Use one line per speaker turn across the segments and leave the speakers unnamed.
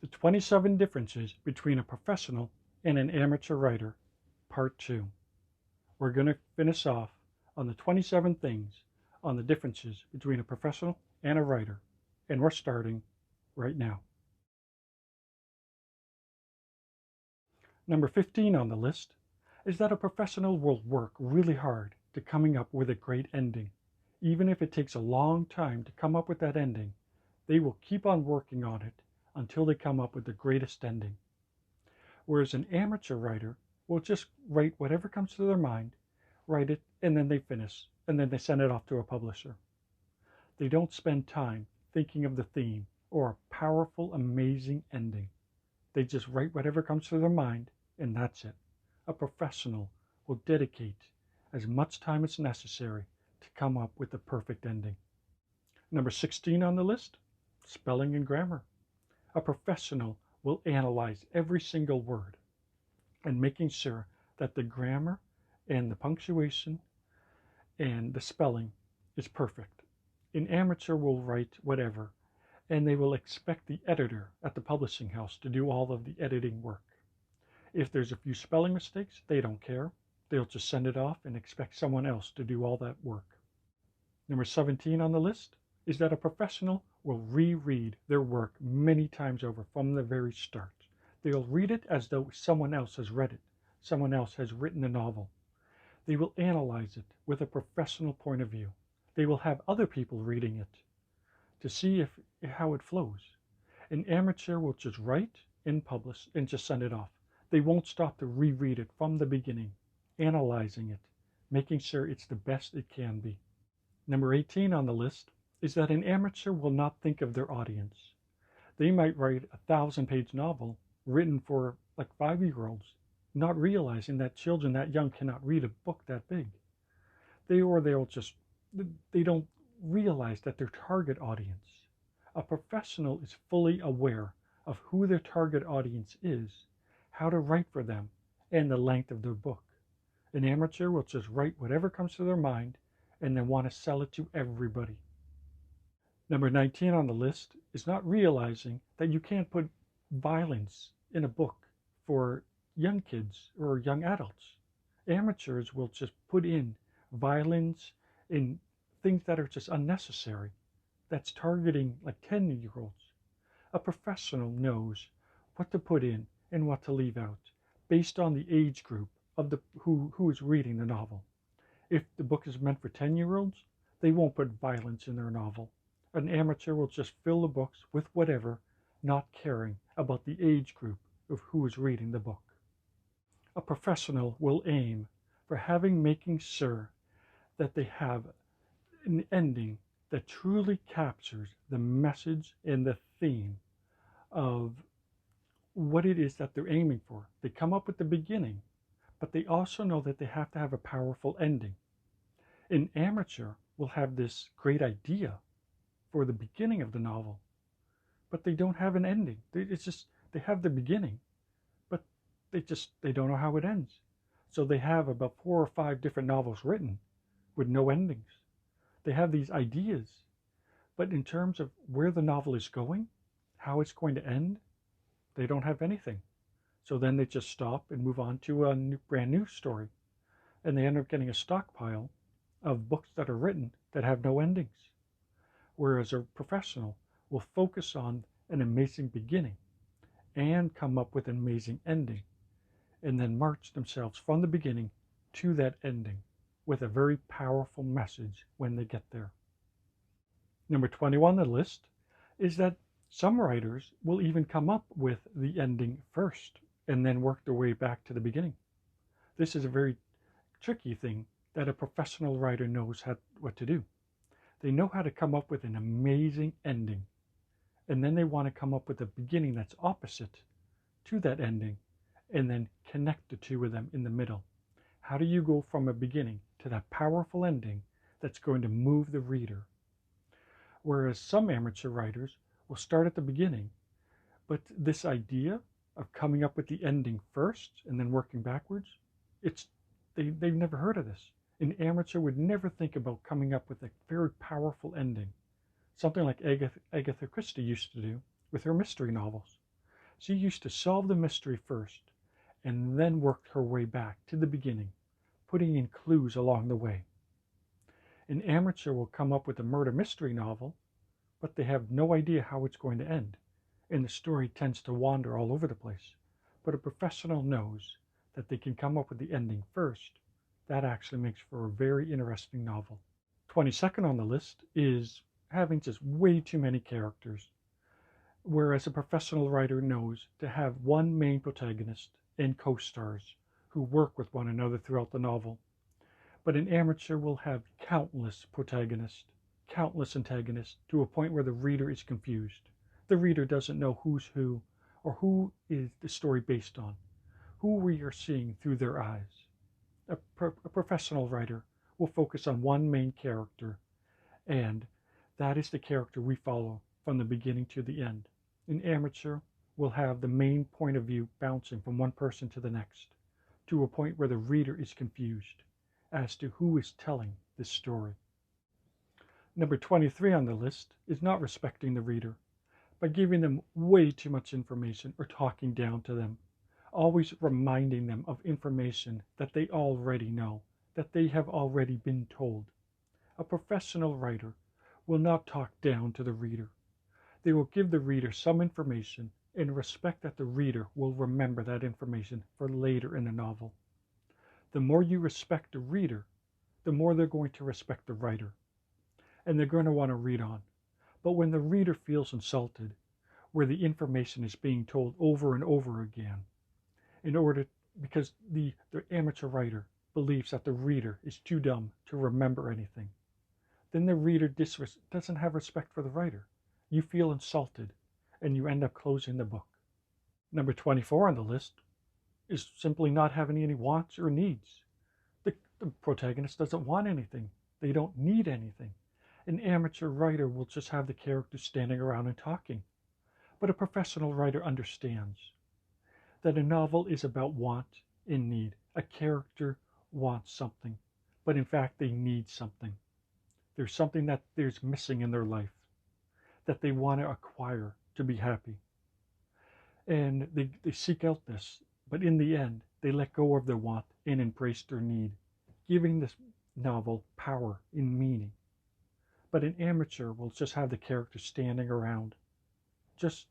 The 27 differences between a professional and an amateur writer, part 2. We're going to finish off on the 27 things on the differences between a professional and a writer. And we're starting right now. Number 15 on the list is that a professional will work really hard to coming up with a great ending. Even if it takes a long time to come up with that ending, they will keep on working on it until they come up with the greatest ending. Whereas an amateur writer will just write whatever comes to their mind, write it, and then they finish, and then they send it off to a publisher. They don't spend time thinking of the theme or a powerful, amazing ending. They just write whatever comes to their mind, and that's it. A professional will dedicate as much time as necessary to come up with the perfect ending. Number 16 on the list, spelling and grammar. A professional will analyze every single word and making sure that the grammar and the punctuation and the spelling is perfect. An amateur will write whatever, and they will expect the editor at the publishing house to do all of the editing work. If there's a few spelling mistakes, they don't care. They'll just send it off and expect someone else to do all that work. Number 17 on the list is that a professional will reread their work many times over from the very start. They'll read it as though someone else has read it, someone else has written the novel. They will analyze it with a professional point of view. They will have other people reading it to see how it flows. An amateur will just write and publish and just send it off. They won't stop to reread it from the beginning, analyzing it, making sure it's the best it can be. Number 18 on the list is that an amateur will not think of their audience. They might write a 1,000-page novel written for like 5-year-olds, not realizing that children that young cannot read a book that big. They don't realize that their target audience. A professional is fully aware of who their target audience is, how to write for them, and the length of their book. An amateur will just write whatever comes to their mind and then want to sell it to everybody. Number 19 on the list is not realizing that you can't put violence in a book for young kids or young adults. Amateurs will just put in violence in things that are just unnecessary. That's targeting like 10-year-olds. A professional knows what to put in and what to leave out based on the age group of who is reading the novel. If the book is meant for 10-year-olds, they won't put violence in their novel. An amateur will just fill the books with whatever, not caring about the age group of who is reading the book. A professional will aim for making sure that they have an ending that truly captures the message and the theme of what it is that they're aiming for. They come up with the beginning, but they also know that they have to have a powerful ending. An amateur will have this great idea for the beginning of the novel, but they don't have an ending. They have the beginning, but they don't know how it ends. So they have about 4 or 5 different novels written with no endings. They have these ideas, but in terms of where the novel is going, how it's going to end, they don't have anything. So then they just stop and move on to a brand new story. And they end up getting a stockpile of books that are written that have no endings. Whereas a professional will focus on an amazing beginning and come up with an amazing ending, and then march themselves from the beginning to that ending with a very powerful message when they get there. Number 21 on the list is that some writers will even come up with the ending first and then work their way back to the beginning. This is a very tricky thing that a professional writer knows what to do. They know how to come up with an amazing ending, and then they want to come up with a beginning that's opposite to that ending, and then connect the two of them in the middle. How do you go from a beginning to that powerful ending that's going to move the reader? Whereas some amateur writers will start at the beginning, but this idea of coming up with the ending first and then working backwards, they've never heard of this. An amateur would never think about coming up with a very powerful ending, something like Agatha Christie used to do with her mystery novels. She used to solve the mystery first and then worked her way back to the beginning, putting in clues along the way. An amateur will come up with a murder mystery novel, but they have no idea how it's going to end, and the story tends to wander all over the place. But a professional knows that they can come up with the ending first. That actually makes for a very interesting novel. 22nd on the list is having just way too many characters, whereas a professional writer knows to have one main protagonist and co-stars who work with one another throughout the novel. But an amateur will have countless protagonists, countless antagonists, to a point where the reader is confused. The reader doesn't know who's who, or who is the story based on, who we are seeing through their eyes. A professional writer will focus on one main character, and that is the character we follow from the beginning to the end. An amateur will have the main point of view bouncing from one person to the next, to a point where the reader is confused as to who is telling this story. Number 23 on the list is not respecting the reader by giving them way too much information or talking down to them, always reminding them of information that they already know, that they have already been told. A professional writer will not talk down to the reader. They will give the reader some information and respect that the reader will remember that information for later in the novel. The more you respect the reader, the more they're going to respect the writer, and they're going to want to read on. But when the reader feels insulted, where the information is being told over and over again, because the amateur writer believes that the reader is too dumb to remember anything, then the reader doesn't have respect for the writer. You feel insulted, and you end up closing the book. Number 24 on the list is simply not having any wants or needs. The protagonist doesn't want anything. They don't need anything. An amateur writer will just have the characters standing around and talking. But a professional writer understands that a novel is about want and need. A character wants something, but in fact they need something. There's something that there's missing in their life that they want to acquire to be happy. And they seek out this, but in the end, they let go of their want and embrace their need, giving this novel power and meaning. But an amateur will just have the characters standing around, just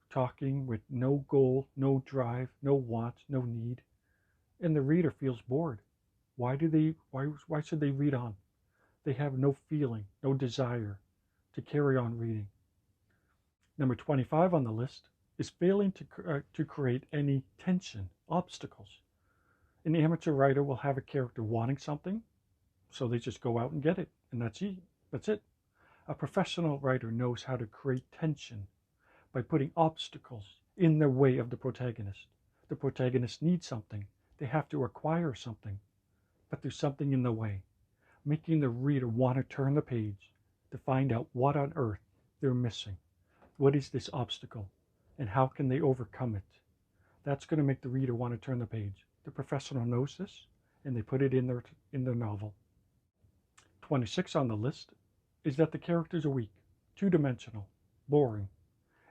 talking with no goal, no drive, no want, no need. And the reader feels bored. Why should they read on? They have no feeling, no desire to carry on reading. Number 25 on the list is failing to create any tension, obstacles. An amateur writer will have a character wanting something, so they just go out and get it, and that's it. A professional writer knows how to create tension by putting obstacles in the way of the protagonist. The protagonist needs something. They have to acquire something, but there's something in the way, making the reader want to turn the page to find out what on earth they're missing. What is this obstacle, and how can they overcome it? That's going to make the reader want to turn the page. The professional knows this, and they put it in their novel. 26 on the list is that the characters are weak, two-dimensional, boring.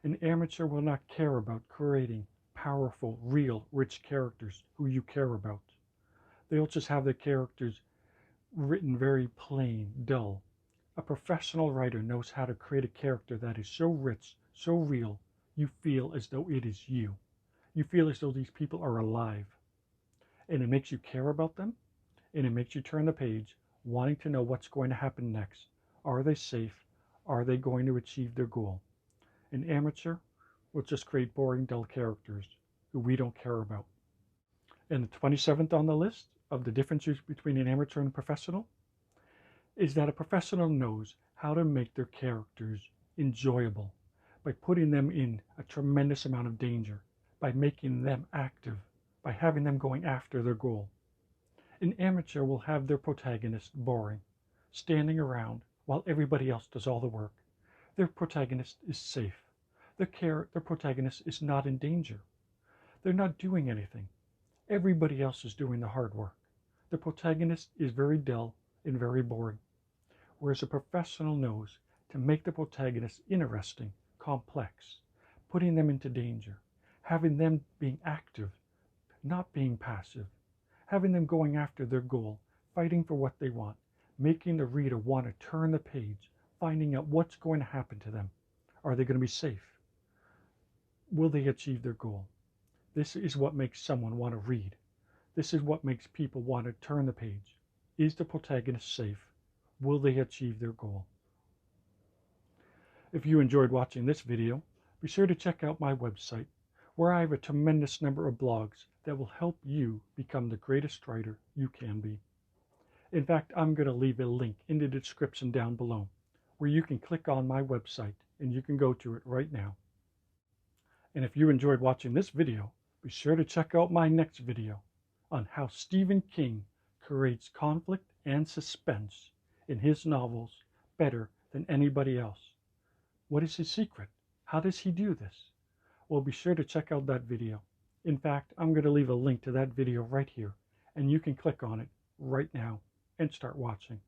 An amateur will not care about creating powerful, real, rich characters who you care about. They'll just have their characters written very plain, dull. A professional writer knows how to create a character that is so rich, so real, you feel as though it is you. You feel as though these people are alive. And it makes you care about them, and it makes you turn the page, wanting to know what's going to happen next. Are they safe? Are they going to achieve their goal? An amateur will just create boring, dull characters who we don't care about. And the 27th on the list of the differences between an amateur and a professional is that a professional knows how to make their characters enjoyable by putting them in a tremendous amount of danger, by making them active, by having them going after their goal. An amateur will have their protagonist boring, standing around while everybody else does all the work. Their protagonist is safe. Their protagonist is not in danger. They're not doing anything. Everybody else is doing the hard work. The protagonist is very dull and very boring, whereas a professional knows to make the protagonist interesting, complex, putting them into danger, having them being active, not being passive, having them going after their goal, fighting for what they want, making the reader want to turn the page, finding out what's going to happen to them. Are they going to be safe? Will they achieve their goal? This is what makes someone want to read. This is what makes people want to turn the page. Is the protagonist safe? Will they achieve their goal? If you enjoyed watching this video, be sure to check out my website, where I have a tremendous number of blogs that will help you become the greatest writer you can be. In fact, I'm going to leave a link in the description down below, where you can click on my website and you can go to it right now. And if you enjoyed watching this video, be sure to check out my next video on how Stephen King creates conflict and suspense in his novels better than anybody else. What is his secret? How does he do this? Well, be sure to check out that video. In fact, I'm going to leave a link to that video right here, and you can click on it right now and start watching.